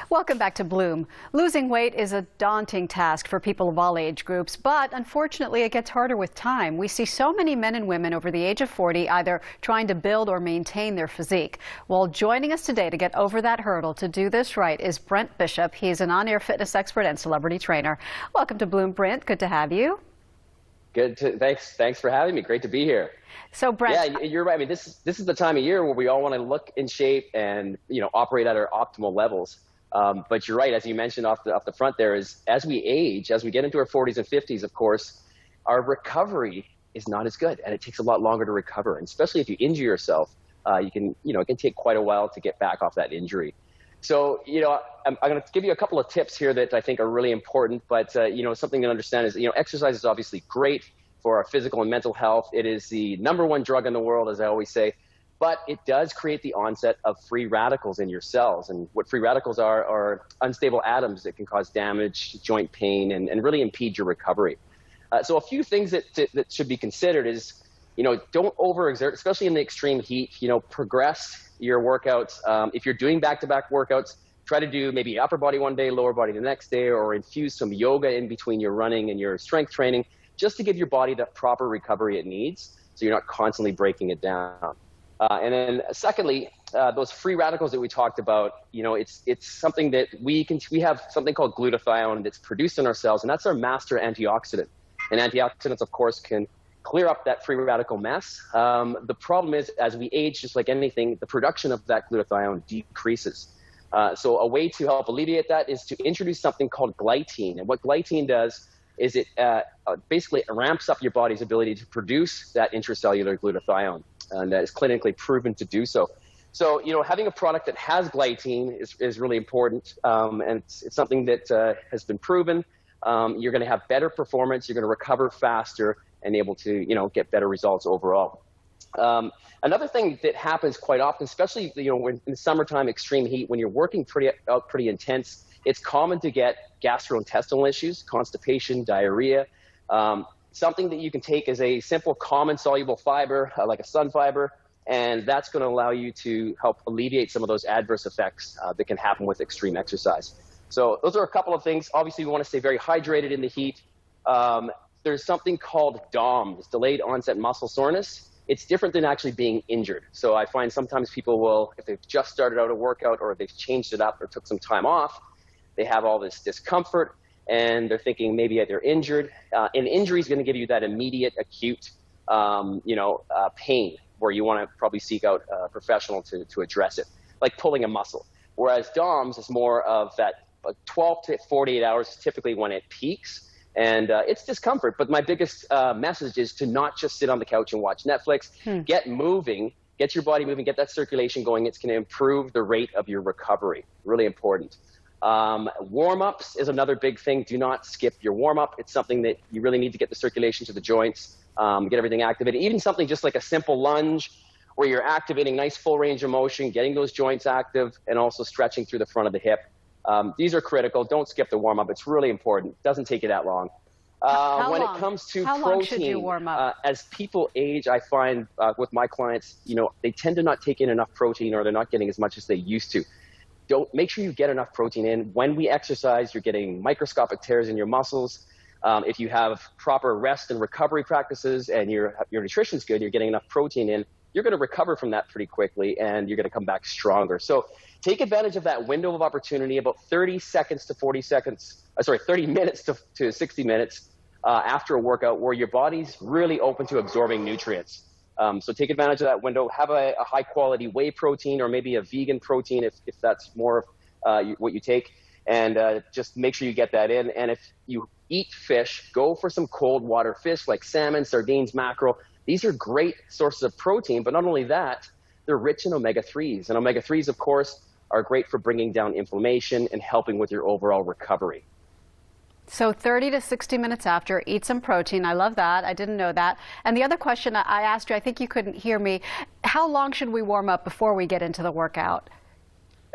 Welcome back to Bloom. Losing weight is a daunting task for people of all age groups, but unfortunately it gets harder with time. We see so many men and women over the age of 40 either trying to build or maintain their physique. Well, joining us today to get over that hurdle to do this right is Brent Bishop. He's an on-air fitness expert and celebrity trainer. Welcome to Bloom, Brent. Good to have you. Thanks for having me. Great to be here. So, Brent, yeah, you're right. I mean, this is the time of year where we all want to look in shape and operate at our optimal levels. But you're right, as you mentioned off the front there, is as we age, as we get into our 40s and 50s, of course, our recovery is not as good, and it takes a lot longer to recover. And especially if you injure yourself, it can take quite a while to get back off that injury. So, I'm going to give you a couple of tips here that I think are really important. But something to understand is, exercise is obviously great for our physical and mental health. It is the #1 drug in the world, as I always say. But it does create the onset of free radicals in your cells. And what free radicals are unstable atoms that can cause damage, joint pain, and really impede your recovery. So a few things that should be considered is, don't overexert, especially in the extreme heat. Progress your workouts. If you're doing back-to-back workouts, try to do maybe upper body one day, lower body the next day, or infuse some yoga in between your running and your strength training, just to give your body the proper recovery it needs, so you're not constantly breaking it down. And then secondly, those free radicals that we talked about, it's something that we have something called glutathione that's produced in our cells, and that's our master antioxidant. And antioxidants, of course, can clear up that free radical mess. The problem is, as we age, just like anything, the production of that glutathione decreases. So a way to help alleviate that is to introduce something called Glyteine. And what Glyteine does is it basically ramps up your body's ability to produce that intracellular glutathione. And that is clinically proven to do so. So, having a product that has Glyteine is really important, and it's something that has been proven. You're going to have better performance, you're going to recover faster, and able to, get better results overall. Another thing that happens quite often, especially, when in the summertime, extreme heat, when you're working pretty intense, it's common to get gastrointestinal issues, constipation, diarrhea. Something that you can take is a simple common soluble fiber, like a sun fiber, and that's going to allow you to help alleviate some of those adverse effects that can happen with extreme exercise. So those are a couple of things. Obviously, we want to stay very hydrated in the heat. There's something called DOMS, delayed onset muscle soreness. It's different than actually being injured. So I find sometimes people will, if they've just started out a workout or they've changed it up or took some time off, they have all this discomfort, and they're thinking maybe they're injured. An injury is going to give you that immediate, acute, pain where you want to probably seek out a professional to address it, like pulling a muscle. Whereas DOMS is more of that 12 to 48 hours is typically when it peaks, and it's discomfort. But my biggest message is to not just sit on the couch and watch Netflix. Get moving, get your body moving, get that circulation going. It's going to improve the rate of your recovery. Really important. Warm-ups is another big thing. Do not skip your warm-up. It's something that you really need to get the circulation to the joints, get everything activated. Even something just like a simple lunge where you're activating nice full range of motion, getting those joints active, and also stretching through the front of the hip. These are critical. Don't skip the warm-up. It's really important. It doesn't take you that long. When it comes to How protein, long should you warm up? As people age, I find with my clients, they tend to not take in enough protein, or they're not getting as much as they used to. Make sure you get enough protein in. When we exercise, you're getting microscopic tears in your muscles. If you have proper rest and recovery practices and your nutrition's good, you're getting enough protein in, you're going to recover from that pretty quickly, and you're going to come back stronger. So take advantage of that window of opportunity, about 30 minutes to 60 minutes after a workout, where your body's really open to absorbing nutrients. So take advantage of that window. Have a high-quality whey protein, or maybe a vegan protein if that's more what you take, and just make sure you get that in. And if you eat fish, go for some cold water fish like salmon, sardines, mackerel. These are great sources of protein, but not only that, they're rich in omega-3s. And omega-3s, of course, are great for bringing down inflammation and helping with your overall recovery. So 30 to 60 minutes after, eat some protein. I love that. I didn't know that. And the other question I asked you, I think you couldn't hear me, how long should we warm up before we get into the workout?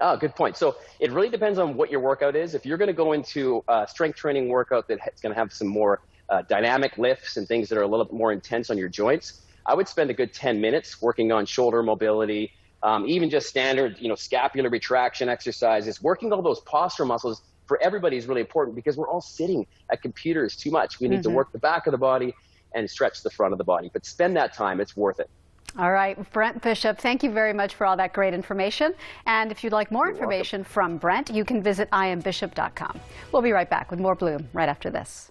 Oh, good point. So it really depends on what your workout is. If you're going to go into a strength training workout that's going to have some more dynamic lifts and things that are a little bit more intense on your joints, I would spend a good 10 minutes working on shoulder mobility, even just standard, scapular retraction exercises. Working all those posture muscles for everybody is really important because we're all sitting at computers too much. We need to work the back of the body and stretch the front of the body. But spend that time. It's worth it. All right, Brent Bishop, thank you very much for all that great information. And if you'd like more information from Brent, you can visit iambishop.com. We'll be right back with more Bloom right after this.